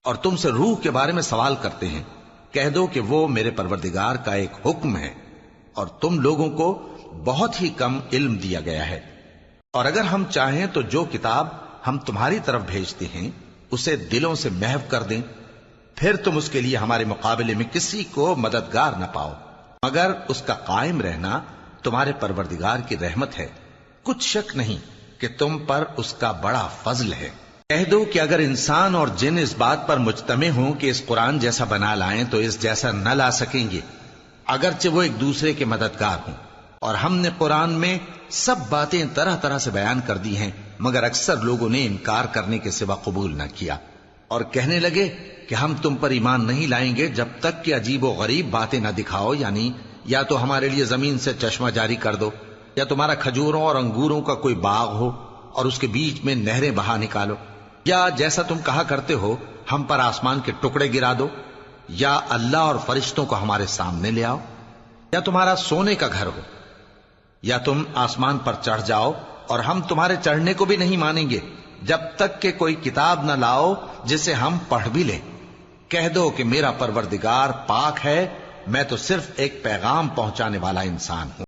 اور تم سے روح کے بارے میں سوال کرتے ہیں، کہہ دو کہ وہ میرے پروردگار کا ایک حکم ہے، اور تم لوگوں کو بہت ہی کم علم دیا گیا ہے۔ اور اگر ہم چاہیں تو جو کتاب ہم تمہاری طرف بھیجتے ہیں اسے دلوں سے محو کر دیں، پھر تم اس کے لیے ہمارے مقابلے میں کسی کو مددگار نہ پاؤ، مگر اس کا قائم رہنا تمہارے پروردگار کی رحمت ہے، کچھ شک نہیں کہ تم پر اس کا بڑا فضل ہے۔ کہہ دو کہ اگر انسان اور جن اس بات پر مجتمع ہوں کہ اس قرآن جیسا بنا لائیں تو اس جیسا نہ لا سکیں گے، اگرچہ وہ ایک دوسرے کے مددگار ہوں۔ اور ہم نے قرآن میں سب باتیں طرح طرح سے بیان کر دی ہیں، مگر اکثر لوگوں نے انکار کرنے کے سوا قبول نہ کیا، اور کہنے لگے کہ ہم تم پر ایمان نہیں لائیں گے جب تک کہ عجیب و غریب باتیں نہ دکھاؤ، یعنی یا تو ہمارے لیے زمین سے چشمہ جاری کر دو، یا تمہارا کھجوروں اور انگوروں کا کوئی باغ ہو اور اس کے بیچ میں نہریں بہا نکالو، یا جیسا تم کہا کرتے ہو ہم پر آسمان کے ٹکڑے گرا دو، یا اللہ اور فرشتوں کو ہمارے سامنے لے آؤ، یا تمہارا سونے کا گھر ہو، یا تم آسمان پر چڑھ جاؤ، اور ہم تمہارے چڑھنے کو بھی نہیں مانیں گے جب تک کہ کوئی کتاب نہ لاؤ جسے ہم پڑھ بھی لیں۔ کہہ دو کہ میرا پروردگار پاک ہے، میں تو صرف ایک پیغام پہنچانے والا انسان ہوں۔